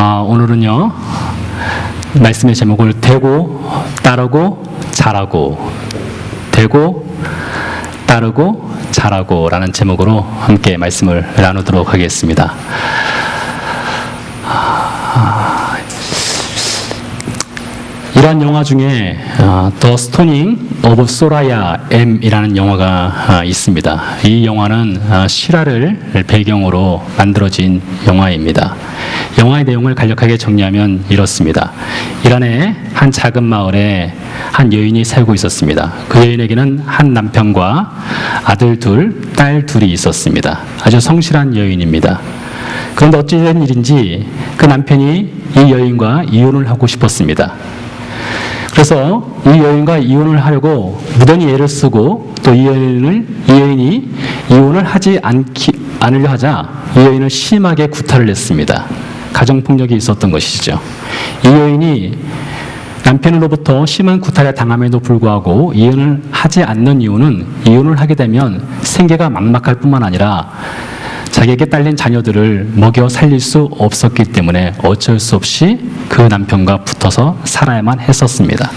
오늘은요, 말씀의 제목을 되고, 따르고, 잘하고, 되고, 따르고, 잘하고 라는 제목으로 함께 말씀을 나누도록 하겠습니다. 이러한 영화 중에 The Stoning of Soraya M이라는 영화가 있습니다. 이 영화는 실화를 배경으로 만들어진 영화입니다. 영화의 내용을 간략하게 정리하면 이렇습니다. 이란의 한 작은 마을에 한 여인이 살고 있었습니다. 그 여인에게는 한 남편과 아들 둘, 딸 둘이 있었습니다. 아주 성실한 여인입니다. 그런데 어찌된 일인지 그 남편이 이 여인과 이혼을 하고 싶었습니다. 그래서 이 여인과 이혼을 하려고 무던히 애를 쓰고 또 이 여인이 이혼을 하지 않으려 하자 이 여인을 심하게 구타를 했습니다. 가정폭력이 있었던 것이죠. 이 여인이 남편으로부터 심한 구타를 당함에도 불구하고 이혼을 하지 않는 이유는 이혼을 하게 되면 생계가 막막할 뿐만 아니라 자기에게 딸린 자녀들을 먹여 살릴 수 없었기 때문에 어쩔 수 없이 그 남편과 붙어서 살아야만 했었습니다.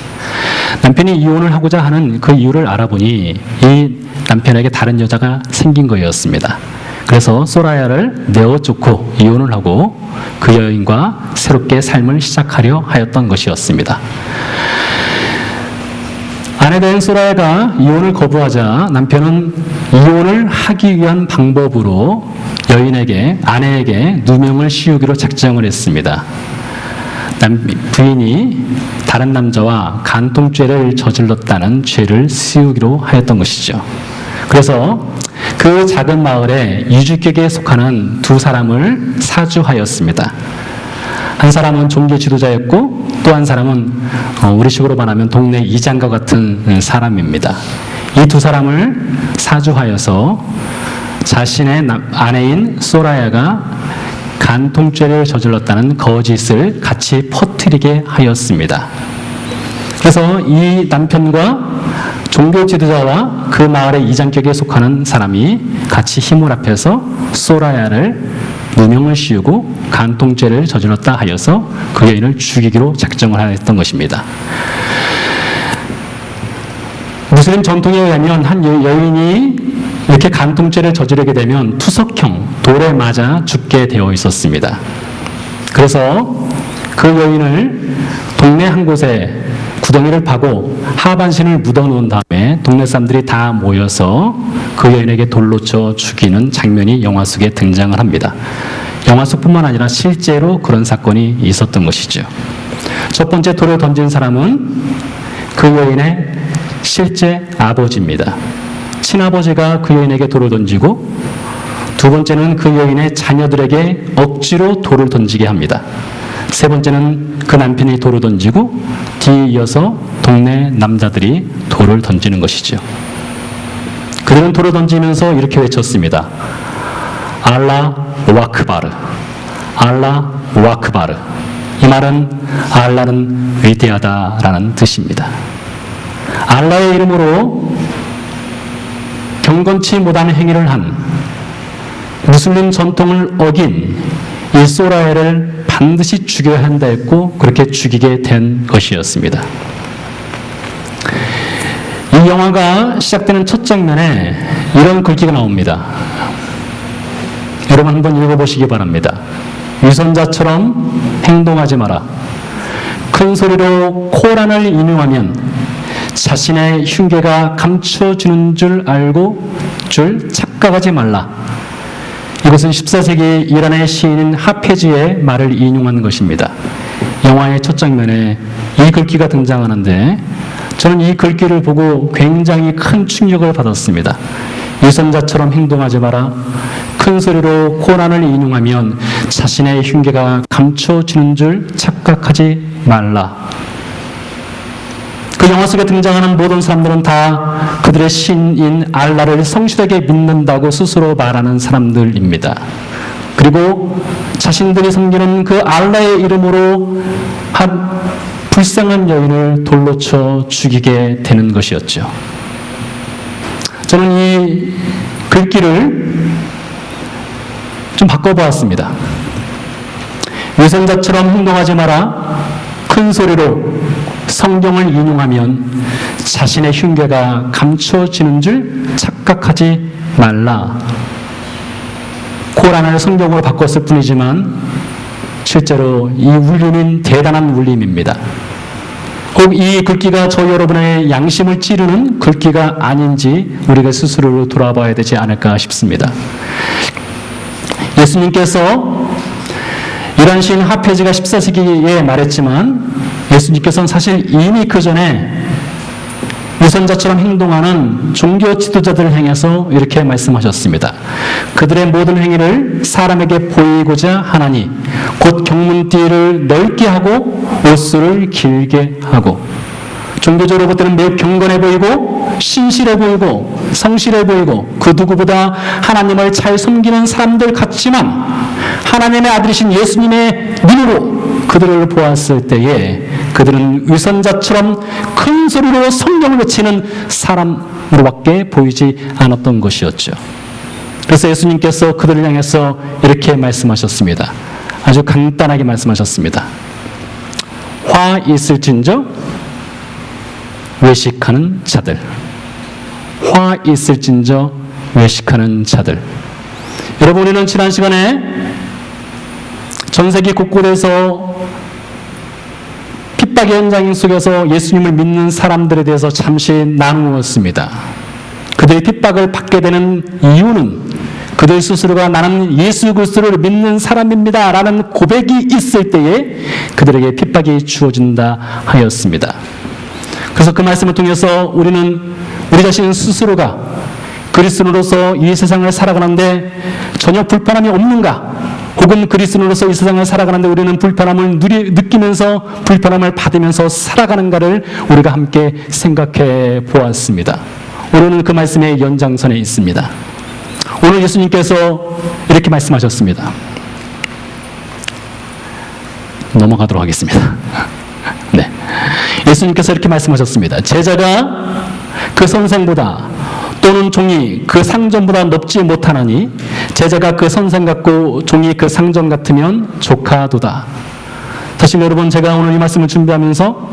남편이 이혼을 하고자 하는 그 이유를 알아보니 이 남편에게 다른 여자가 생긴 거였습니다. 그래서 소라야를 내어쫓고 이혼을 하고 그 여인과 새롭게 삶을 시작하려 하였던 것이었습니다. 아내된 소라야가 이혼을 거부하자 남편은 이혼을 하기 위한 방법으로 아내에게 누명을 씌우기로 작정을 했습니다. 부인이 다른 남자와 간통죄를 저질렀다는 죄를 씌우기로 하였던 것이죠. 그래서 그 작은 마을에 유주격에 속하는 두 사람을 사주하였습니다. 한 사람은 종교 지도자였고 또 한 사람은 우리식으로 말하면 동네 이장과 같은 사람입니다. 이 두 사람을 사주하여서 자신의 아내인 소라야가 간통죄를 저질렀다는 거짓을 같이 퍼뜨리게 하였습니다. 그래서 이 남편과 종교 지도자와 그 마을의 이장격에 속하는 사람이 같이 힘을 합해서 소라야를 누명을 씌우고 간통죄를 저질렀다 하여서 그 여인을 죽이기로 작정을 하였던 것입니다. 무슬림 전통에 의하면 한 여인이 이렇게 간통죄를 저지르게 되면 투석형, 돌에 맞아 죽게 되어 있었습니다. 그래서 그 여인을 동네 한 곳에 구덩이를 파고 하반신을 묻어놓은 다음에 동네 사람들이 다 모여서 그 여인에게 돌로 쳐 죽이는 장면이 영화 속에 등장을 합니다. 영화 속뿐만 아니라 실제로 그런 사건이 있었던 것이죠. 첫 번째 돌을 던진 사람은 그 여인의 실제 아버지입니다. 친아버지가 그 여인에게 돌을 던지고 두 번째는 그 여인의 자녀들에게 억지로 돌을 던지게 합니다. 세 번째는 그 남편이 돌을 던지고 뒤에 이어서 동네 남자들이 돌을 던지는 것이죠. 그들은 돌을 던지면서 이렇게 외쳤습니다. 알라 와크바르, 알라 와크바르. 이 말은 알라는 위대하다라는 뜻입니다. 알라의 이름으로 경건치 못한 행위를 한 무슬림 전통을 어긴 이 소라야를 반드시 죽여야 한다 했고 그렇게 죽이게 된 것이었습니다. 이 영화가 시작되는 첫 장면에 이런 글귀가 나옵니다. 여러분 한번 읽어보시기 바랍니다. 위선자처럼 행동하지 마라. 큰 소리로 코란을 인용하면 자신의 흉계가 감춰지는 줄 착각하지 말라. 이것은 14세기 이란의 시인인 하페지의 말을 인용한 것입니다. 영화의 첫 장면에 이 글귀가 등장하는데 저는 이 글귀를 보고 굉장히 큰 충격을 받았습니다. 위선자처럼 행동하지 마라. 큰 소리로 코란을 인용하면 자신의 흉계가 감춰지는 줄 착각하지 말라. 그 영화 속에 등장하는 모든 사람들은 다 그들의 신인 알라를 성실하게 믿는다고 스스로 말하는 사람들입니다. 그리고 자신들이 섬기는 그 알라의 이름으로 한 불쌍한 여인을 돌로 쳐 죽이게 되는 것이었죠. 저는 이 글귀를 좀 바꿔보았습니다. 위선자처럼 행동하지 마라. 큰 소리로 성경을 인용하면 자신의 흉계가 감춰지는 줄 착각하지 말라. 코란을 성경으로 바꿨을 뿐이지만 실제로 이 울림은 대단한 울림입니다. 꼭 이 글귀가 저 여러분의 양심을 찌르는 글귀가 아닌지 우리가 스스로로 돌아봐야 되지 않을까 싶습니다. 예수님께서 이런 신 하페지가 14세기에 말했지만 예수님께서는 사실 이미 그 전에 위선자처럼 행동하는 종교 지도자들을 향해서 이렇게 말씀하셨습니다. 그들의 모든 행위를 사람에게 보이고자 하나니 곧 경문띠를 넓게 하고 옷수를 길게 하고, 종교적으로 볼 때는 매우 경건해 보이고 신실해 보이고 성실해 보이고 그 누구보다 하나님을 잘 섬기는 사람들 같지만 하나님의 아들이신 예수님의 눈으로 그들을 보았을 때에 그들은 위선자처럼 큰 소리로 성경을 외치는 사람으로밖에 보이지 않았던 것이었죠. 그래서 예수님께서 그들을 향해서 이렇게 말씀하셨습니다. 아주 간단하게 말씀하셨습니다. 화 있을진저 외식하는 자들. 화 있을진저 외식하는 자들. 여러분, 우리는 지난 시간에 전 세계 곳곳에서 핍박의 현장 속에서 예수님을 믿는 사람들에 대해서 잠시 나누었습니다. 그들이 핍박을 받게 되는 이유는 그들 스스로가 나는 예수 그리스도를 믿는 사람입니다 라는 고백이 있을 때에 그들에게 핍박이 주어진다 하였습니다. 그래서 그 말씀을 통해서 우리는 우리 자신 스스로가 그리스도로서 이 세상을 살아가는데 전혀 불편함이 없는가, 혹은 그리스도로서 이 세상을 살아가는데 우리는 불편함을 느끼면서 불편함을 받으면서 살아가는가를 우리가 함께 생각해 보았습니다. 오늘은 그 말씀의 연장선에 있습니다. 오늘 예수님께서 이렇게 말씀하셨습니다. 넘어가도록 하겠습니다. 네. 예수님께서 이렇게 말씀하셨습니다. 제자가 그 선생보다 또는 종이 그 상전보다 높지 못하나니 제자가 그 선생 같고 종이 그 상전 같으면 조카도다. 사실 여러분, 제가 오늘 이 말씀을 준비하면서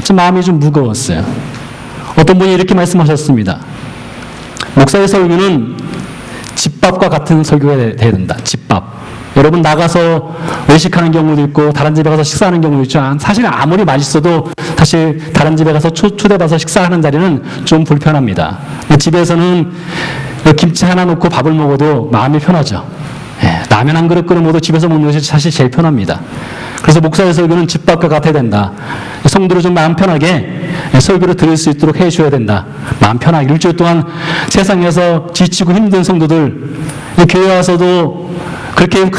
좀 마음이 좀 무거웠어요. 어떤 분이 이렇게 말씀하셨습니다. 목사의 설교는 집밥과 같은 설교가 돼야 된다. 집밥. 여러분, 나가서 외식하는 경우도 있고 다른 집에 가서 식사하는 경우도 있죠. 사실 아무리 맛있어도 사실 다른 집에 가서 초대받아서 식사하는 자리는 좀 불편합니다. 집에서는 김치 하나 넣고 밥을 먹어도 마음이 편하죠. 라면 한 그릇 끓여 먹어도 집에서 먹는 것이 사실 제일 편합니다. 그래서 목사의 설교는 집밥과 같아야 된다. 성도를 좀 마음 편하게 설교를 들을 수 있도록 해줘야 된다. 마음 편하게. 일주일 동안 세상에서 지치고 힘든 성도들 교회 와서도 그렇게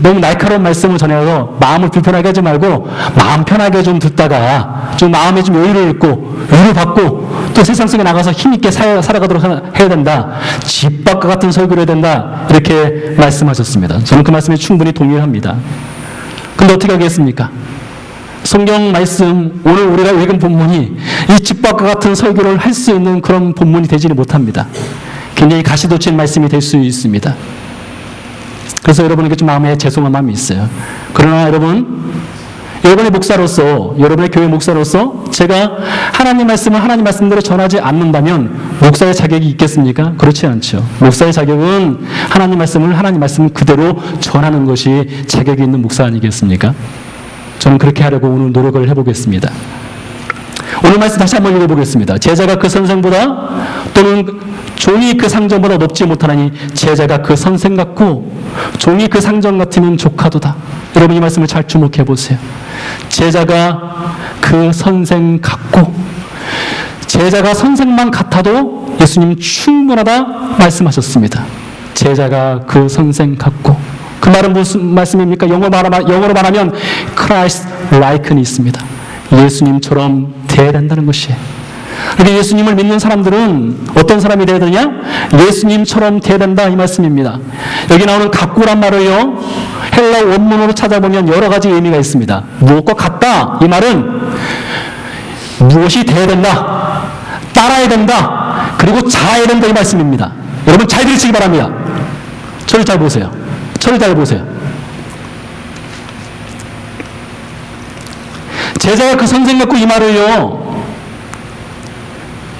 너무 날카로운 말씀을 전해서 마음을 불편하게 하지 말고 마음 편하게 좀 듣다가 좀 마음에 좀 여유를 잃고 위로 받고 또 세상 속에 나가서 힘있게 살아가도록 해야 된다. 집밥과 같은 설교를 해야 된다. 이렇게 말씀하셨습니다. 저는 그 말씀에 충분히 동의합니다. 근데 어떻게 하겠습니까? 성경 말씀, 오늘 우리가 읽은 본문이 이 집밥과 같은 설교를 할 수 있는 그런 본문이 되지는 못합니다. 굉장히 가시돋친 말씀이 될 수 있습니다. 그래서 여러분에게 좀 마음에 죄송한 마음이 있어요. 그러나 여러분의 목사로서, 여러분의 교회 목사로서 제가 하나님 말씀을 하나님 말씀대로 전하지 않는다면 목사의 자격이 있겠습니까? 그렇지 않죠. 목사의 자격은 하나님 말씀을 그대로 전하는 것이 자격이 있는 목사 아니겠습니까? 저는 그렇게 하려고 오늘 노력을 해보겠습니다. 오늘 말씀 다시 한번 읽어보겠습니다. 제자가 그 선생보다 또는 종이 그 상전보다 높지 못하나니 제자가 그 선생 같고 종이 그 상전 같으면 조카도다. 여러분, 이 말씀을 잘 주목해 보세요. 제자가 그 선생 같고, 제자가 선생만 같아도 예수님 충분하다 말씀하셨습니다. 제자가 그 선생 같고, 그 말은 무슨 말씀입니까? 영어로 말하면 Christ likeness입니다. 예수님처럼 돼야 된다는 것이에요. 그러니까 예수님을 믿는 사람들은 어떤 사람이 돼야 되냐? 예수님처럼 돼야 된다, 이 말씀입니다. 여기 나오는 같고란 말을요, 헬라 원문으로 찾아보면 여러 가지 의미가 있습니다. 무엇과 같다, 이 말은 무엇이 돼야 된다, 따라야 된다, 그리고 잘해야 된다, 이 말씀입니다. 여러분 잘 들으시기 바랍니다. 저를 잘 보세요. 저를 잘 보세요. 제자가 그 선생 갖고 이 말을요.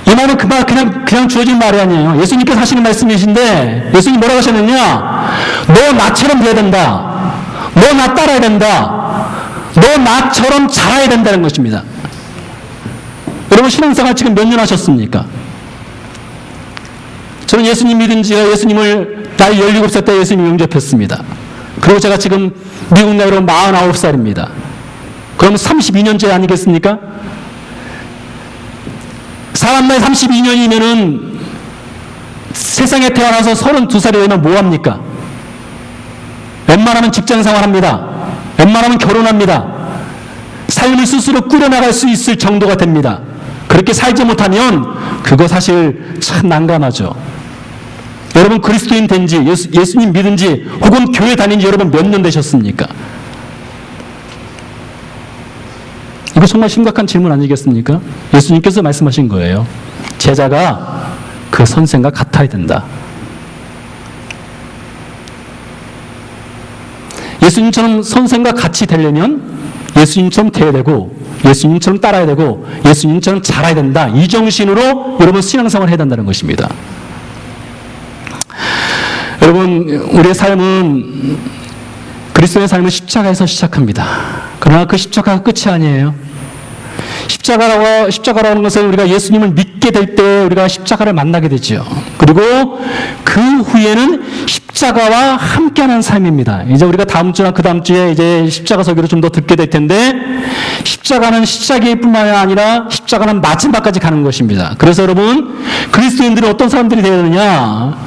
이 말은 그 말 그냥 주어진 말이 아니에요. 예수님께서 하시는 말씀이신데 예수님 뭐라고 하셨느냐? 너 나처럼 돼야 된다. 너 나 따라야 된다. 너 나처럼 자라야 된다는 것입니다. 여러분 신앙생활 지금 몇 년 하셨습니까? 저는 예수님 믿은 지가 예수님을 나이 17살 때 예수님 영접했습니다. 그리고 제가 지금 미국 나이로 49살입니다. 그럼 32년째 아니겠습니까? 사람 나이 32년이면은 세상에 태어나서 32살이 되면 뭐합니까? 웬만하면 직장생활 합니다. 웬만하면 결혼합니다. 삶을 스스로 꾸려나갈 수 있을 정도가 됩니다. 그렇게 살지 못하면 그거 사실 참 난감하죠. 여러분 그리스도인 된지 예수님 믿은 지 혹은 교회 다닌 지 여러분 몇 년 되셨습니까? 이거 정말 심각한 질문 아니겠습니까? 예수님께서 말씀하신 거예요. 제자가 그 선생과 같아야 된다. 예수님처럼 선생과 같이 되려면 예수님처럼 돼야 되고 예수님처럼 따라야 되고 예수님처럼 자라야 된다. 이 정신으로 여러분 신앙생활을 해야 된다는 것입니다. 여러분 우리의 삶은 그리스도의 삶은 십자가에서 시작합니다. 그러나 그 십자가가 끝이 아니에요. 십자가라는 것은 우리가 예수님을 믿게 될 때 우리가 십자가를 만나게 되죠. 그리고 그 후에는 십자가와 함께하는 삶입니다. 이제 우리가 다음 주나 그 다음 주에 이제 십자가 설교를 좀 더 듣게 될 텐데 십자가는 시작일 뿐만 아니라 십자가는 마지막까지 가는 것입니다. 그래서 여러분 그리스도인들은 어떤 사람들이 되어야 되느냐?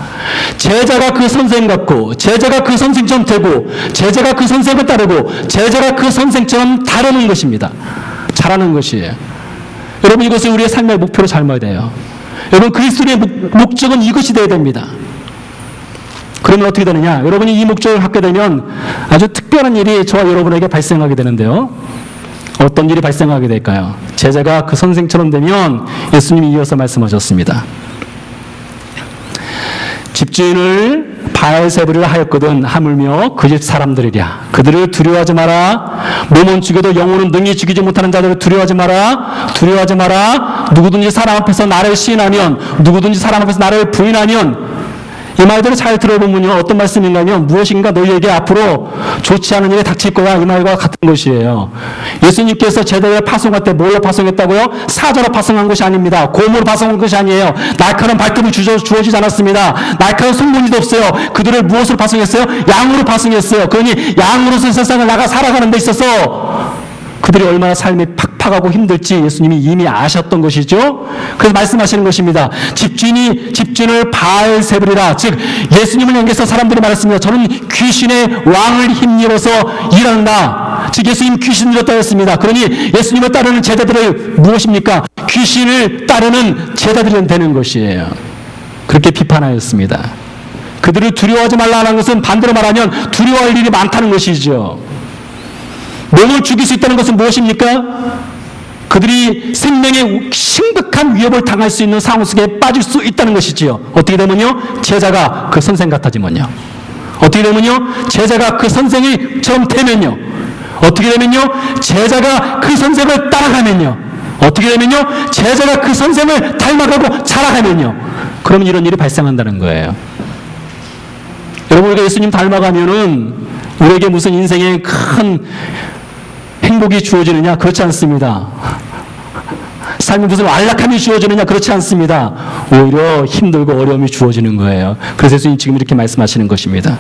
제자가 그 선생 같고 제자가 그 선생처럼 되고 제자가 그 선생을 따르고 제자가 그 선생처럼 다루는 것입니다. 잘하는 것이에요. 여러분 이것을 우리의 삶의 목표로 삼아야 돼요. 여러분 그리스도의 목적은 이것이 되어야 됩니다. 그러면 어떻게 되느냐? 여러분이 이 목적을 갖게 되면 아주 특별한 일이 저와 여러분에게 발생하게 되는데요. 어떤 일이 발생하게 될까요? 제자가 그 선생처럼 되면 예수님이 이어서 말씀하셨습니다. 집주인을 바알세불이라 하였거든 하물며 그 집 사람들이랴. 그들을 두려워하지 마라. 몸은 죽여도 영혼은 능히 죽이지 못하는 자들을 두려워하지 마라. 두려워하지 마라. 누구든지 사람 앞에서 나를 시인하면 누구든지 사람 앞에서 나를 부인하면 이 말들을 잘 들어보면요 어떤 말씀인가요? 무엇인가 너희에게 앞으로 좋지 않은 일이 닥칠 거야 이 말과 같은 것이에요. 예수님께서 제자를 파송할 때 뭘로 파송했다고요? 사자로 파송한 것이 아닙니다. 곰으로 파송한 것이 아니에요. 날카로운 발톱이 주어지지 않았습니다. 날카로운 손무늬도 없어요. 그들을 무엇으로 파송했어요? 양으로 파송했어요. 그러니 양으로서 세상을 나가 살아가는 데 있어서 그들이 얼마나 삶이 팍팍하고 힘들지 예수님이 이미 아셨던 것이죠. 그래서 말씀하시는 것입니다. 집주인을 바알세불이라. 즉 예수님을 향해서 사람들이 말했습니다. 저는 귀신의 왕을 힘입어서 일한다. 즉 예수님 귀신 들었다 했습니다. 그러니 예수님을 따르는 제자들을 무엇입니까? 귀신을 따르는 제자들이 되는 것이에요. 그렇게 비판하였습니다. 그들을 두려워하지 말라는 것은 반대로 말하면 두려워할 일이 많다는 것이죠. 몸을 죽일 수 있다는 것은 무엇입니까? 그들이 생명에 심각한 위협을 당할 수 있는 상황 속에 빠질 수 있다는 것이지요. 어떻게 되면요? 제자가 그 선생 같아지면요. 어떻게 되면요? 제자가 그 선생처럼 되면요. 어떻게 되면요? 제자가 그 선생을 따라가면요. 어떻게 되면요? 제자가 그 선생을 닮아가고 자라가면요. 그러면 이런 일이 발생한다는 거예요. 여러분 우리가 예수님 닮아가면은 우리에게 무슨 인생에 큰 행복이 주어지느냐? 그렇지 않습니다. 삶에 무슨 안락함이 주어지느냐? 그렇지 않습니다. 오히려 힘들고 어려움이 주어지는 거예요. 그래서 예수님 지금 이렇게 말씀하시는 것입니다.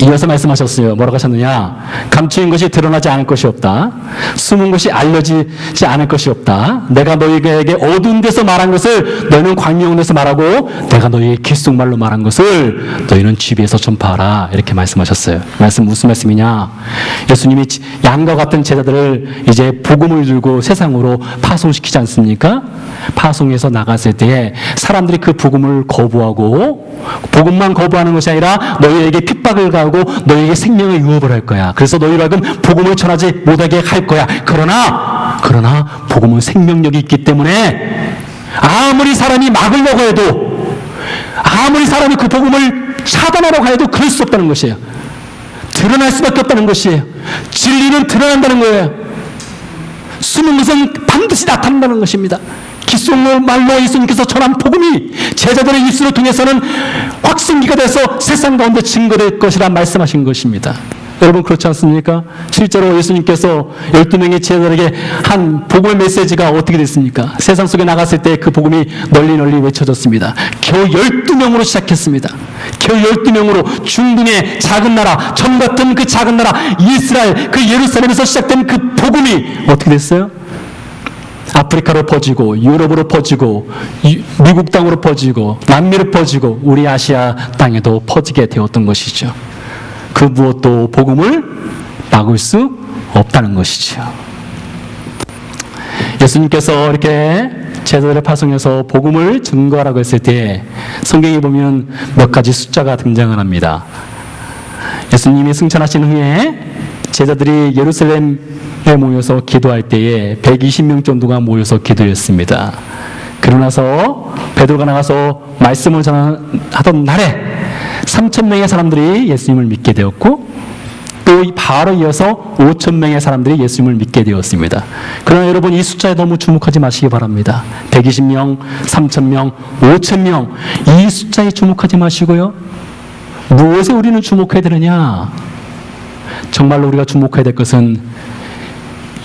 이어서 말씀하셨어요. 뭐라고 하셨느냐? 감추인 것이 드러나지 않을 것이 없다. 숨은 것이 알려지지 않을 것이 없다. 내가 너희에게 어두운 데서 말한 것을 너희는 광명한 데서 말하고 내가 너희에게 귓속말로 말한 것을 너희는 집에서 전파하라. 이렇게 말씀하셨어요. 말씀 무슨 말씀이냐? 예수님이 양과 같은 제자들을 이제 복음을 들고 세상으로 파송시키지 않습니까? 파송해서 나갔을 때에 사람들이 그 복음을 거부하고 복음만 거부하는 것이 아니라 너희에게 핍박을 가하고 너희에게 생명의 유업을 할 거야. 그래서 너희로 하여금 복음을 전하지 못하게 할 거야. 그러나 복음은 생명력이 있기 때문에 아무리 사람이 막으려고 해도 아무리 사람이 그 복음을 차단하려고 해도 그럴 수 없다는 것이에요. 드러날 수밖에 없다는 것이에요. 진리는 드러난다는 거예요. 숨은 것은 반드시 나타난다는 것입니다. 귓속말로 예수님께서 전한 복음이 제자들의 입술을 통해서는 확신기가 돼서 세상 가운데 증거될 것이라 말씀하신 것입니다. 여러분 그렇지 않습니까? 실제로 예수님께서 12명의 제자들에게 한 복음의 메시지가 어떻게 됐습니까? 세상 속에 나갔을 때 그 복음이 널리 외쳐졌습니다. 겨우 12명으로 시작했습니다. 겨우 12명으로 중동의 작은 나라, 전 같은 그 작은 나라 이스라엘, 그 예루살렘에서 시작된 그 복음이 어떻게 됐어요? 아프리카로 퍼지고 유럽으로 퍼지고 미국 땅으로 퍼지고 남미로 퍼지고 우리 아시아 땅에도 퍼지게 되었던 것이죠. 그 무엇도 복음을 막을 수 없다는 것이죠. 예수님께서 이렇게 제자들을 파송해서 복음을 증거하라고 했을 때 성경에 보면 몇 가지 숫자가 등장을 합니다. 예수님이 승천하신 후에 제자들이 예루살렘에 모여서 기도할 때에 120명 정도가 모여서 기도했습니다. 그러고 나서 베드로가 나가서 말씀을 전하던 날에 3,000명의 사람들이 예수님을 믿게 되었고 또 바로 이어서 5,000명의 사람들이 예수님을 믿게 되었습니다. 그러나 여러분 이 숫자에 너무 주목하지 마시기 바랍니다. 120명, 3,000명, 5,000명 이 숫자에 주목하지 마시고요. 무엇에 우리는 주목해야 되느냐? 정말로 우리가 주목해야 될 것은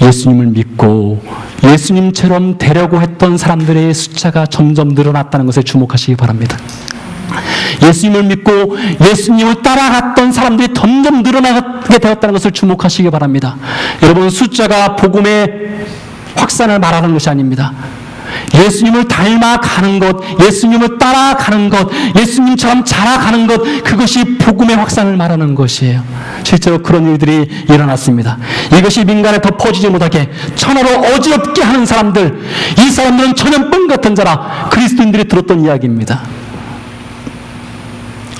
예수님을 믿고 예수님처럼 되려고 했던 사람들의 숫자가 점점 늘어났다는 것에 주목하시기 바랍니다. 예수님을 믿고 예수님을 따라갔던 사람들이 점점 늘어나게 되었다는 것을 주목하시기 바랍니다. 여러분 숫자가 복음의 확산을 말하는 것이 아닙니다. 예수님을 닮아가는 것, 예수님을 따라가는 것, 예수님처럼 자라가는 것, 그것이 복음의 확산을 말하는 것이에요. 실제로 그런 일들이 일어났습니다. 이것이 민간에 더 퍼지지 못하게 천하로 어지럽게 하는 사람들, 이 사람들은 전염병 같은 자라 그리스도인들이 들었던 이야기입니다.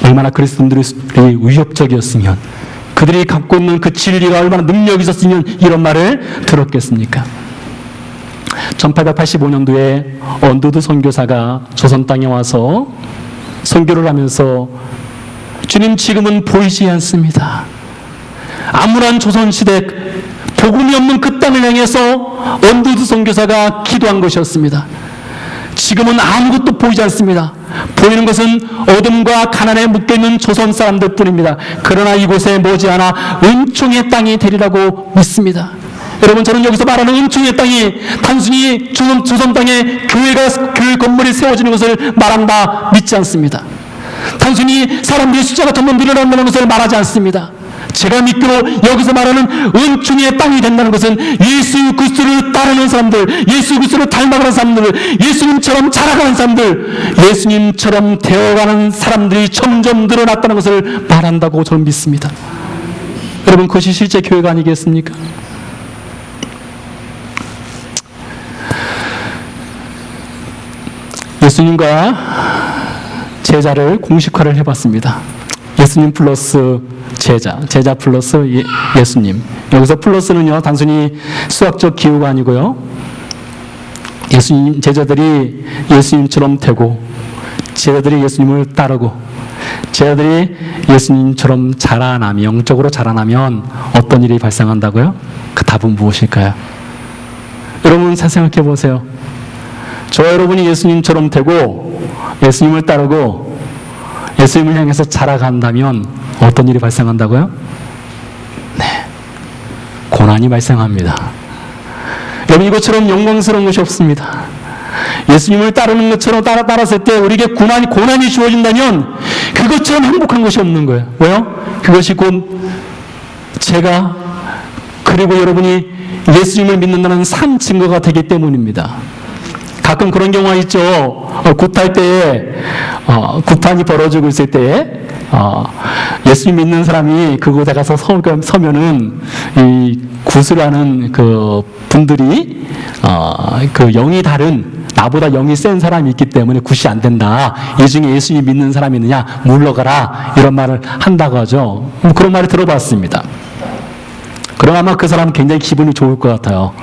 얼마나 그리스도인들이 위협적이었으면, 그들이 갖고 있는 그 진리가 얼마나 능력이 있었으면 이런 말을 들었겠습니까? 1885년도에 언두드 선교사가 조선 땅에 와서 선교를 하면서 주님 지금은 보이지 않습니다. 암울한 조선시대 복음이 없는 그 땅을 향해서 언두드 선교사가 기도한 것이었습니다. 지금은 아무것도 보이지 않습니다. 보이는 것은 어둠과 가난에 묶여있는 조선 사람들 뿐입니다. 그러나 이곳에 머지않아 은총의 땅이 되리라고 믿습니다. 여러분 저는 여기서 말하는 은총의 땅이 단순히 조선 땅에 교회 건물이 세워지는 것을 말한다 믿지 않습니다. 단순히 사람들의 숫자가 점점 늘어난다는 것을 말하지 않습니다. 제가 믿기로 여기서 말하는 은총의 땅이 된다는 것은 예수 그리스도를 따르는 사람들, 예수 그리스도를 닮아가는 사람들, 예수님처럼 자라가는 사람들, 예수님처럼 되어가는 사람들이 점점 늘어났다는 것을 말한다고 저는 믿습니다. 여러분 그것이 실제 교회가 아니겠습니까? 예수님과 제자를 공식화를 해봤습니다. 예수님 플러스 제자, 제자 플러스 예수님. 여기서 플러스는요 단순히 수학적 기호가 아니고요, 예수님 제자들이 예수님처럼 되고 제자들이 예수님을 따르고 제자들이 예수님처럼 자라나면, 영적으로 자라나면 어떤 일이 발생한다고요? 그 답은 무엇일까요? 여러분 잘 생각해 보세요. 저와 여러분이 예수님처럼 되고 예수님을 따르고 예수님을 향해서 자라간다면 어떤 일이 발생한다고요? 네, 고난이 발생합니다. 여러분 이것처럼 영광스러운 것이 없습니다. 예수님을 따르는 것처럼 따랐을 때 우리에게 고난이 주어진다면 그것처럼 행복한 것이 없는 거예요. 왜요? 그것이 곧 제가 그리고 여러분이 예수님을 믿는다는 산 증거가 되기 때문입니다. 가끔 그런 경우가 있죠. 굿할 때에 굿판이 벌어지고 있을 때에 예수님 믿는 사람이 그곳에 가서 서면은 이 굿을 하는 그 분들이 그 영이 다른, 나보다 영이 센 사람이 있기 때문에 굿이 안 된다. 이 중에 예수님 믿는 사람이 있느냐 물러가라, 이런 말을 한다고 하죠. 그런 말을 들어봤습니다. 그럼 아마 그 사람은 굉장히 기분이 좋을 것 같아요.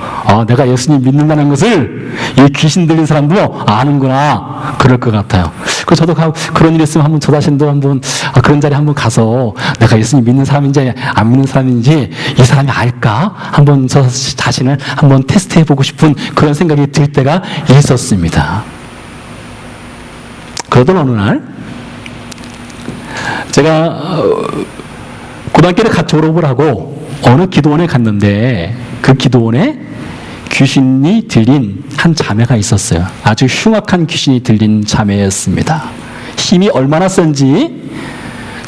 내가 예수님 믿는다는 것을 이 귀신 들린 사람도 아는구나. 그럴 것 같아요. 그래서 저도 그런 일이 있으면 저 자신도 한번 그런 자리에 한번 가서 내가 예수님 믿는 사람인지 안 믿는 사람인지 이 사람이 알까? 한번 저 자신을 한번 테스트해보고 싶은 그런 생각이 들 때가 있었습니다. 그러던 어느 날 제가 고등학교를 같이 졸업을 하고 어느 기도원에 갔는데 그 기도원에 귀신이 들린 한 자매가 있었어요. 아주 흉악한 귀신이 들린 자매였습니다. 힘이 얼마나 센지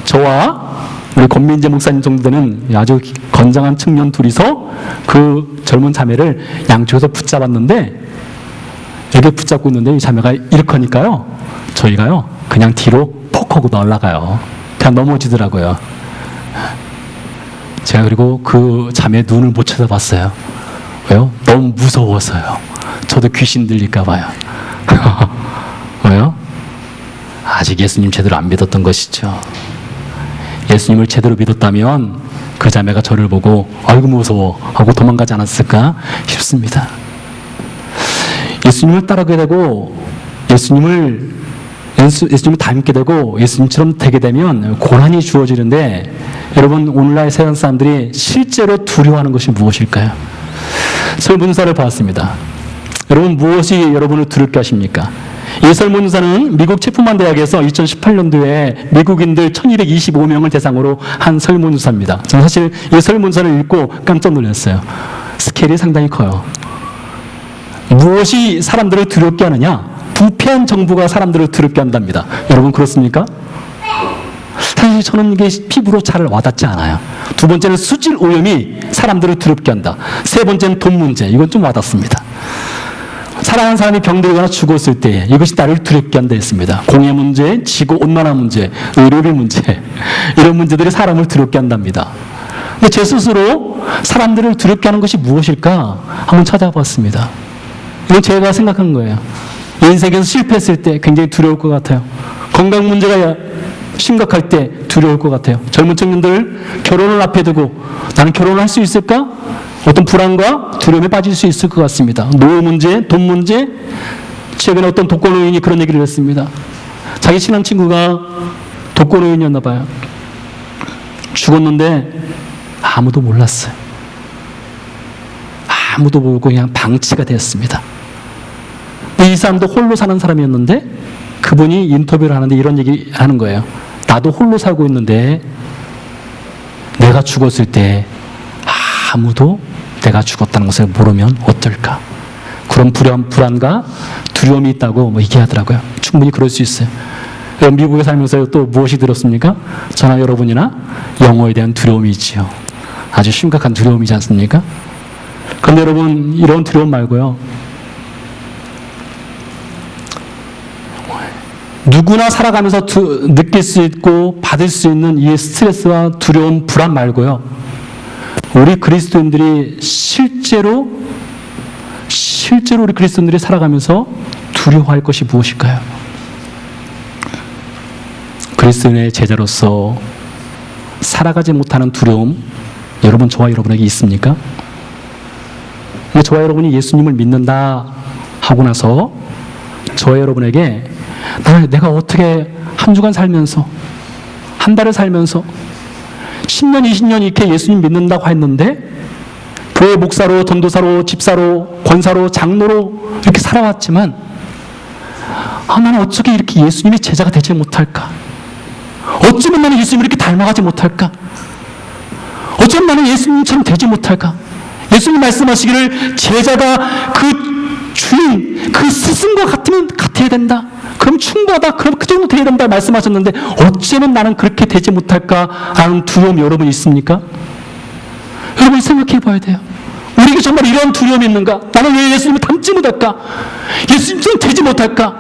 저와 우리 권민재 목사님 정도 되는 아주 건장한 청년 둘이서 그 젊은 자매를 양쪽에서 붙잡았는데 이렇게 붙잡고 있는데 이 자매가 이렇게 하니까요. 저희가요 그냥 뒤로 퍽 하고 날아가요. 그냥 넘어지더라고요. 제가 그리고 그 자매의 눈을 못 쳐다봤어요. 왜요? 너무 무서워서요. 저도 귀신 들릴까 봐요. 왜요? 아직 예수님 제대로 안 믿었던 것이죠. 예수님을 제대로 믿었다면 그 자매가 저를 보고 아이고 무서워 하고 도망가지 않았을까 싶습니다. 예수님을 따르게 되고 예수님을 닮게 되고 예수님처럼 되게 되면 고난이 주어지는데 여러분 오늘날 세상 사람들이 실제로 두려워하는 것이 무엇일까요? 설문조사를 봤습니다. 여러분 무엇이 여러분을 두렵게 하십니까? 이 설문조사는 미국 체프만 대학에서 2018년도에 미국인들 1225명을 대상으로 한 설문조사입니다. 저는 사실 이 설문조사를 읽고 깜짝 놀랐어요. 스케일이 상당히 커요. 무엇이 사람들을 두렵게 하느냐? 부패한 정부가 사람들을 두렵게 한답니다. 여러분 그렇습니까? 사실 저는 이게 피부로 잘 와닿지 않아요. 두 번째는 수질 오염이 사람들을 두렵게 한다. 세 번째는 돈 문제. 이건 좀 와닿습니다. 사랑하는 사람이 병들거나 죽었을 때 이것이 나를 두렵게 한다 했습니다. 공해 문제, 지구 온난화 문제, 의료비 문제 이런 문제들이 사람을 두렵게 한답니다. 근데 제 스스로 사람들을 두렵게 하는 것이 무엇일까 한번 찾아봤습니다. 이건 제가 생각한 거예요. 인생에서 실패했을 때 굉장히 두려울 것 같아요. 건강 문제가 심각할 때 두려울 것 같아요. 젊은 청년들 결혼을 앞에 두고 나는 결혼을 할 수 있을까? 어떤 불안과 두려움에 빠질 수 있을 것 같습니다. 노후 문제, 돈 문제, 최근에 어떤 독거노인이 그런 얘기를 했습니다. 자기 친한 친구가 독거노인이었나 봐요. 죽었는데 아무도 몰랐어요. 아무도 모르고 그냥 방치가 되었습니다. 이 사람도 홀로 사는 사람이었는데 그분이 인터뷰를 하는데 이런 얘기 하는 거예요. 나도 홀로 살고 있는데 내가 죽었을 때 아무도 내가 죽었다는 것을 모르면 어떨까? 그런 불안과 두려움이 있다고 얘기하더라고요. 충분히 그럴 수 있어요. 미국에 살면서 또 무엇이 들었습니까? 저나 여러분이나 영어에 대한 두려움이 있지요. 아주 심각한 두려움이지 않습니까? 그런데 여러분 이런 두려움 말고요. 누구나 살아가면서 느낄 수 있고 받을 수 있는 이 스트레스와 두려움, 불안 말고요. 우리 그리스도인들이 실제로 우리 그리스도인들이 살아가면서 두려워할 것이 무엇일까요? 그리스도인의 제자로서 살아가지 못하는 두려움, 여러분 저와 여러분에게 있습니까? 저와 여러분이 예수님을 믿는다 하고 나서 저와 여러분에게 내가 어떻게 한 주간 살면서 한 달을 살면서 10년, 20년 이렇게 예수님 믿는다고 했는데 교회 목사로, 전도사로, 집사로, 권사로, 장로로 이렇게 살아왔지만 나는 어떻게 이렇게 예수님의 제자가 되지 못할까? 어쩌면 나는 예수님을 이렇게 닮아가지 못할까? 어쩌면 나는 예수님처럼 되지 못할까? 예수님 말씀하시기를 제자가 그 주인, 그 스승과 같아야 된다. 그럼 충분하다. 그럼 그 정도 돼야 된다 말씀하셨는데 어쩌면 나는 그렇게 되지 못할까 하는 두려움 여러분 있습니까? 여러분 생각해 봐야 돼요. 우리에게 정말 이런 두려움이 있는가? 나는 왜 예수님을 닮지 못할까? 예수님처럼 되지 못할까?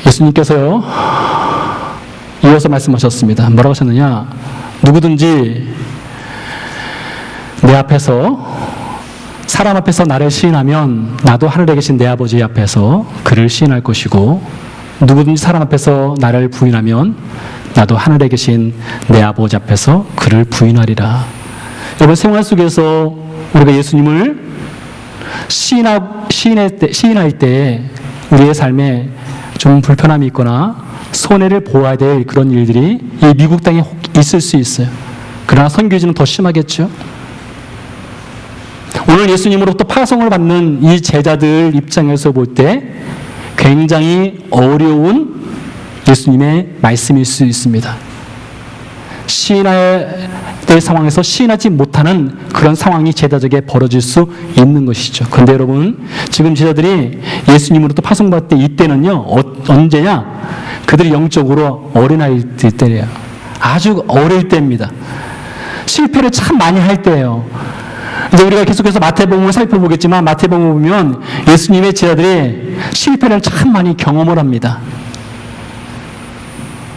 예수님께서요 이어서 말씀하셨습니다. 뭐라고 하셨느냐? 누구든지 내 앞에서 사람 앞에서 나를 시인하면 나도 하늘에 계신 내 아버지 앞에서 그를 시인할 것이고 누구든지 사람 앞에서 나를 부인하면 나도 하늘에 계신 내 아버지 앞에서 그를 부인하리라. 여러분, 생활 속에서 우리가 예수님을 시인할 때 우리의 삶에 좀 불편함이 있거나 손해를 보아야 될 그런 일들이 이 미국 땅에 있을 수 있어요. 그러나 선교지는 더 심하겠죠. 오늘 예수님으로부터 파송을 받는 이 제자들 입장에서 볼 때 굉장히 어려운 예수님의 말씀일 수 있습니다. 시인할 때 상황에서 시인하지 못하는 그런 상황이 제자들에게 벌어질 수 있는 것이죠. 그런데 여러분, 지금 제자들이 예수님으로부터 파송받을 때 이때는요, 언제냐? 그들이 영적으로 어린아이일 때예요. 아주 어릴 때입니다. 실패를 참 많이 할 때예요. 이제 우리가 계속해서 마태복음을 살펴보겠지만 마태복음을 보면 예수님의 제자들이 실패를 참 많이 경험을 합니다.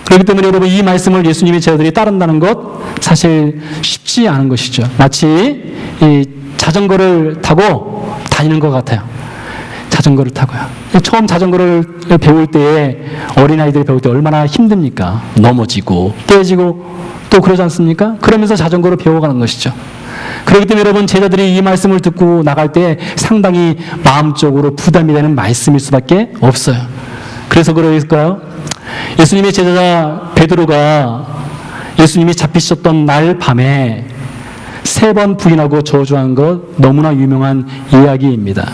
그렇기 때문에 여러분, 이 말씀을 예수님의 제자들이 따른다는 것 사실 쉽지 않은 것이죠. 마치 이 자전거를 타고 다니는 것 같아요. 자전거를 타고요. 처음 자전거를 배울 때에 어린아이들이 배울 때 얼마나 힘듭니까? 넘어지고 깨지고 또 그러지 않습니까? 그러면서 자전거를 배워가는 것이죠. 그렇기 때문에 여러분, 제자들이 이 말씀을 듣고 나갈 때 상당히 마음적으로 부담이 되는 말씀일 수밖에 없어요. 그래서 그럴까요? 예수님의 제자 베드로가 예수님이 잡히셨던 날 밤에 3번 부인하고 저주한 것 너무나 유명한 이야기입니다.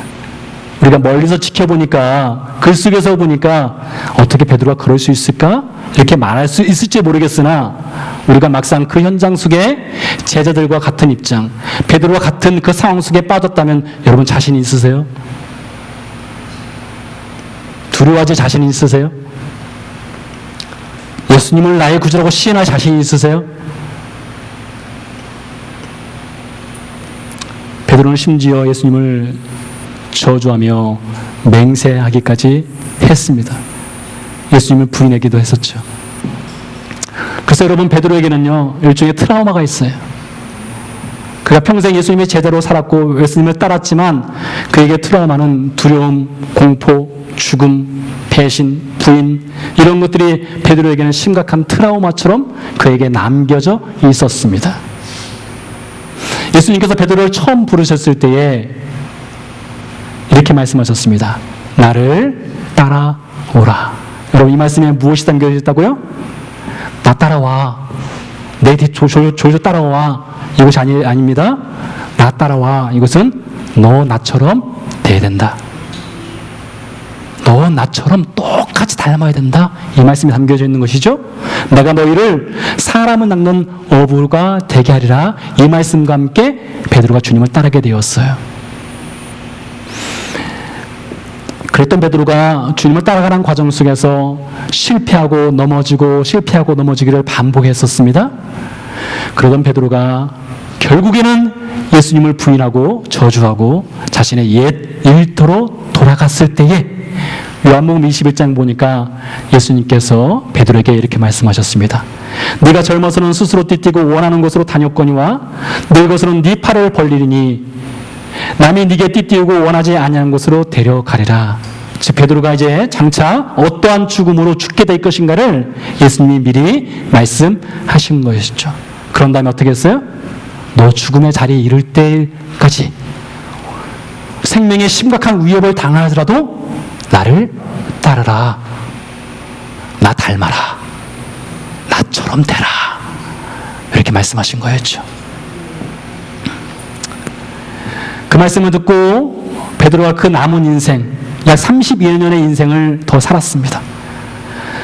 우리가 멀리서 지켜보니까, 글 속에서 보니까 어떻게 베드로가 그럴 수 있을까? 이렇게 말할 수 있을지 모르겠으나 우리가 막상 그 현장 속에 제자들과 같은 입장, 베드로와 같은 그 상황 속에 빠졌다면 여러분, 자신이 있으세요? 두려워하지 자신이 있으세요? 예수님을 나의 구주라고 시인할 자신이 있으세요? 베드로는 심지어 예수님을 저주하며 맹세하기까지 했습니다. 예수님을 부인하기도 했었죠. 그래서 여러분, 베드로에게는요, 일종의 트라우마가 있어요. 그가 평생 예수님의 제자로 살았고 예수님을 따랐지만 그에게 트라우마는 두려움, 공포, 죽음, 배신, 부인, 이런 것들이 베드로에게는 심각한 트라우마처럼 그에게 남겨져 있었습니다. 예수님께서 베드로를 처음 부르셨을 때에 이렇게 말씀하셨습니다. 나를 따라오라. 여러분, 이 말씀에 무엇이 담겨져 있다고요? 나 따라와. 내 뒤 졸졸 따라와. 이것이 아닙니다. 나 따라와. 이것은 너 나처럼 돼야 된다. 너 나처럼 똑같이 닮아야 된다. 이 말씀이 담겨져 있는 것이죠. 내가 너희를 사람을 낚는 어부가 되게 하리라. 이 말씀과 함께 베드로가 주님을 따르게 되었어요. 그랬던 베드로가 주님을 따라가는 과정 속에서 실패하고 넘어지기를 반복했었습니다. 그러던 베드로가 결국에는 예수님을 부인하고 저주하고 자신의 옛 일터로 돌아갔을 때에 요한복음 21장 보니까 예수님께서 베드로에게 이렇게 말씀하셨습니다. 네가 젊어서는 스스로 띠뛰고 원하는 곳으로 다녔거니와 늙어서는 네 팔을 벌리리니 남이 네게 띠띠우고 원하지 아니하는 곳으로 데려가리라. 즉 베드로가 이제 장차 어떠한 죽음으로 죽게 될 것인가를 예수님이 미리 말씀하신 것이죠. 그런 다음에 어떻게 했어요? 너 죽음의 자리에 이를 때까지 생명에 심각한 위협을 당하더라도 나를 따르라. 나 닮아라. 나처럼 되라. 이렇게 말씀하신 거였죠. 그 말씀을 듣고 베드로가 그 남은 인생, 약 32년의 인생을 더 살았습니다.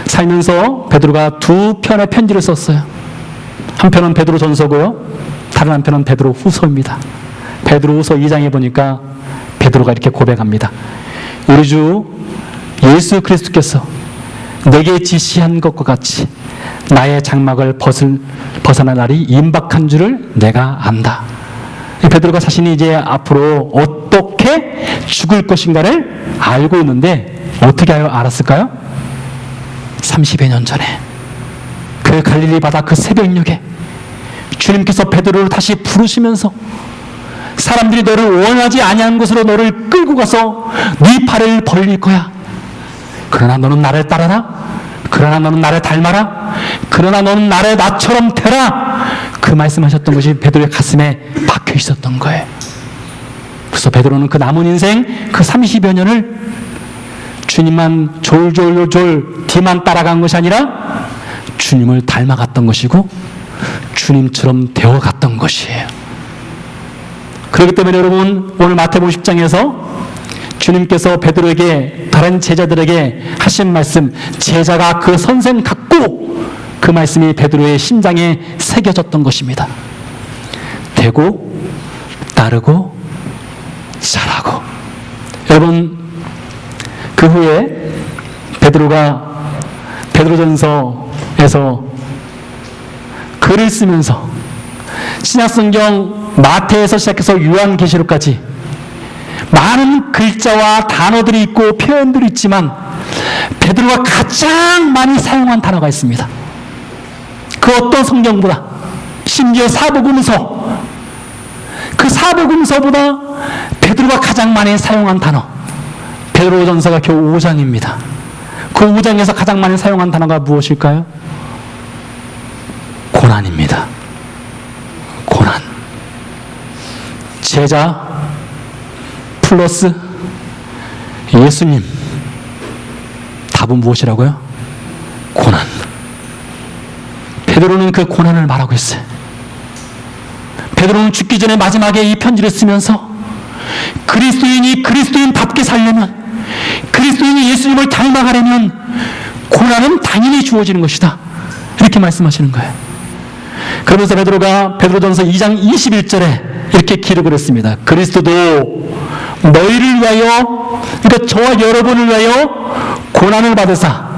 살면서 베드로가 2편의 편지를 썼어요. 한 편은 베드로 전서고요. 다른 한편은 베드로 후서입니다. 베드로 후서 2장에 보니까 베드로가 이렇게 고백합니다. 우리 주 예수 그리스도께서 내게 지시한 것과 같이 나의 장막을 벗어날 날이 임박한 줄을 내가 안다. 베드로가 자신이 이제 앞으로 어떻게 죽을 것인가를 알고 있는데 어떻게 알았을까요? 30여 년 전에 그 갈릴리 바다 그 새벽녘에 주님께서 베드로를 다시 부르시면서 사람들이 너를 원하지 아니한 곳으로 너를 끌고 가서 네 팔을 벌릴 거야. 그러나 너는 나를 따라라. 그러나 너는 나를 닮아라. 그러나 너는 나를 나처럼 되라. 그 말씀하셨던 것이 베드로의 가슴에 박혀 있었던 거예요. 그래서 베드로는 그 남은 인생 그 30여 년을 주님만 졸졸졸 뒤만 따라간 것이 아니라 주님을 닮아갔던 것이고 주님처럼 되어갔던 것이에요. 그렇기 때문에 여러분, 오늘 마태복음 10장에서 주님께서 베드로에게, 다른 제자들에게 하신 말씀, 제자가 그 선생 같고, 그 말씀이 베드로의 심장에 새겨졌던 것입니다. 되고 따르고 잘하고. 여러분, 그 후에 베드로가 베드로전서에서 글을 쓰면서 신약성경 마태에서 시작해서 요한계시록까지 많은 글자와 단어들이 있고 표현들이 있지만 베드로가 가장 많이 사용한 단어가 있습니다. 그 어떤 성경보다, 심지어 사복음서, 그 사복음서보다 베드로가 가장 많이 사용한 단어, 베드로전서가 겨우 5장입니다. 그 5장에서 가장 많이 사용한 단어가 무엇일까요? 고난입니다. 고난. 제자 플러스 예수님, 답은 무엇이라고요? 고난. 베드로는 그 고난을 말하고 있어요. 베드로는 죽기 전에 마지막에 이 편지를 쓰면서 그리스도인이 그리스도인답게 살려면, 그리스도인이 예수님을 닮아가려면 고난은 당연히 주어지는 것이다, 이렇게 말씀하시는 거예요. 그러면서 베드로가 베드로전서 2장 21절에 이렇게 기록을 했습니다. 그리스도도 너희를 위하여, 그러니까 저와 여러분을 위하여 고난을 받으사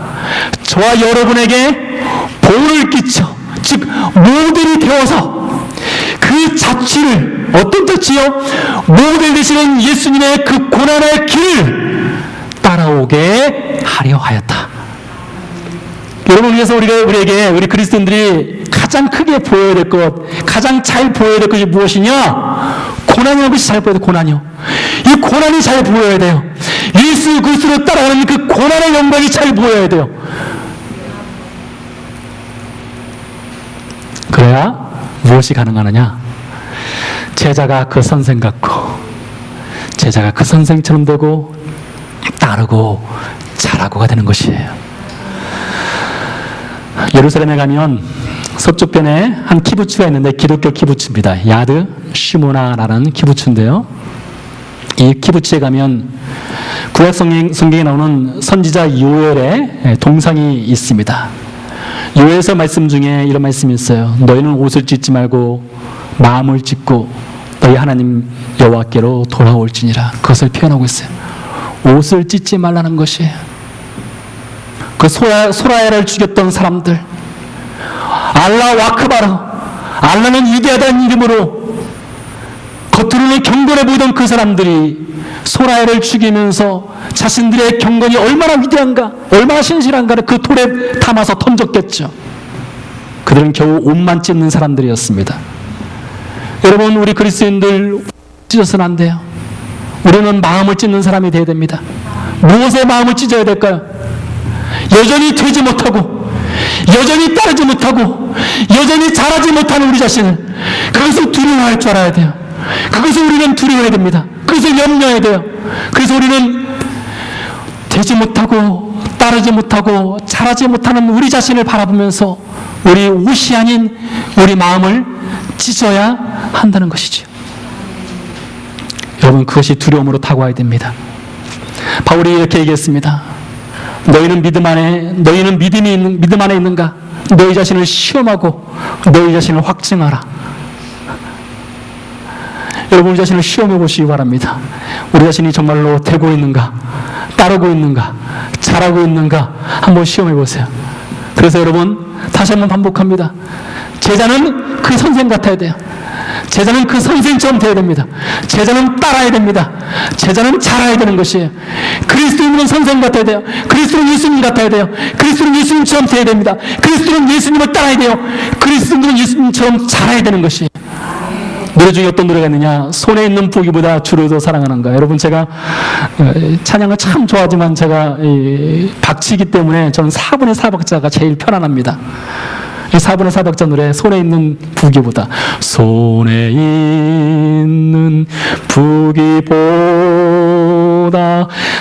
저와 여러분에게 보응을 끼쳐, 즉 모델이 되어서 그 자취를, 어떤 자취요? 모델 되시는 예수님의 그 고난의 길을 따라오게 하려 하였다. 여러분, 위해서 우리에게, 우리 그리스도인들이 가장 크게 보여야 될 것, 가장 잘 보여야 될 것이 무엇이냐? 고난이라는 것이 잘 보여야 돼요. 고난이요. 이 고난이 잘 보여야 돼요. 예수 그리스도를 따라가는 그 고난의 영광이 잘 보여야 돼요. 그래야 무엇이 가능하느냐? 제자가 그 선생 같고, 제자가 그 선생처럼 되고 따르고 잘하고가 되는 것이에요. 예루살렘에 가면 서쪽변에 한 키부츠가 있는데 기독교 키부츠입니다. 야드 시모나라는 키부츠인데요. 이 키부츠에 가면 구약 성경에 나오는 선지자 요엘의 동상이 있습니다. 요엘서 말씀 중에 이런 말씀이 있어요. 너희는 옷을 찢지 말고 마음을 찢고 너희 하나님 여호와께로 돌아올지니라. 그것을 표현하고 있어요. 옷을 찢지 말라는 것이에요. 그 소라야를 죽였던 사람들, 알라 와크바르, 알라는 위대하다는 이름으로 겉으로는 경건해 보이던 그 사람들이 소라야를 죽이면서 자신들의 경건이 얼마나 위대한가, 얼마나 신실한가를 그 돌에 담아서 던졌겠죠. 그들은 겨우 옷만 찢는 사람들이었습니다. 여러분, 우리 그리스도인들 찢어서는 안 돼요. 우리는 마음을 찢는 사람이 되어야 됩니다. 무엇에 마음을 찢어야 될까요? 여전히 되지 못하고, 여전히 따르지 못하고, 여전히 잘하지 못하는 우리 자신을, 그것을 두려워할 줄 알아야 돼요. 그것을 우리는 두려워해야 됩니다. 그것을 염려해야 돼요. 그래서 우리는 되지 못하고 따르지 못하고 잘하지 못하는 우리 자신을 바라보면서 우리 옷이 아닌 우리 마음을 찢어야 한다는 것이죠. 여러분, 그것이 두려움으로 다가와야 됩니다. 바울이 이렇게 얘기했습니다. 너희는 믿음 안에 있는가? 너희 자신을 시험하고 너희 자신을 확증하라. 여러분, 우리 자신을 시험해 보시기 바랍니다. 우리 자신이 정말로 되고 있는가? 따르고 있는가? 잘하고 있는가? 한번 시험해 보세요. 그래서 여러분, 다시 한번 반복합니다. 제자는 그 선생 같아야 돼요. 제자는 그 선생처럼 되어야 됩니다. 제자는 따라야 됩니다. 제자는 잘해야 되는 것이에요. 그리스도인은 선생 같아야 돼요. 그리스도는 예수님 같아야 돼요. 그리스도는 예수님처럼 되어야 됩니다. 그리스도는 예수님을 따라야 돼요. 그리스도는 예수님처럼 잘해야 되는 것이에요. 노래 중에 어떤 노래가 있느냐? 손에 있는 부기보다 주를 더 사랑하는가. 여러분, 제가 찬양을 참 좋아하지만 제가 박치기 때문에 저는 4분의 4박자가 제일 편안합니다. 이 4분의 4박자 노래, 손에 있는 부기보다, 손에 있는 부기보다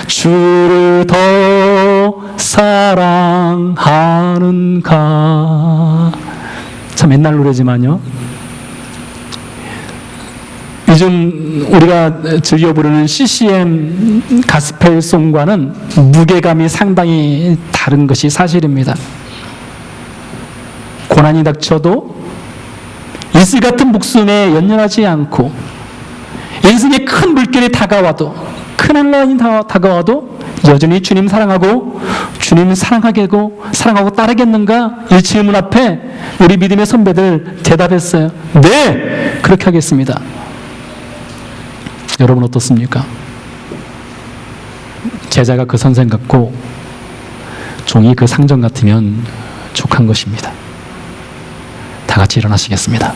주를 더 사랑하는가. 참 옛날 노래지만요, 요즘 우리가 즐겨 부르는 CCM 가스펠송과는 무게감이 상당히 다른 것이 사실입니다. 고난이 닥쳐도 이슬 같은 목숨에 연연하지 않고, 인생의 큰 물결이 다가와도, 큰 한란이 다가와도 여전히 주님 사랑하고 주님 사랑하고 따르겠는가? 이 질문 앞에 우리 믿음의 선배들 대답했어요. 네, 그렇게 하겠습니다. 여러분 어떻습니까? 제자가 그 선생 같고 종이 그 상전 같으면 족한 것입니다. 다 같이 일어나시겠습니다.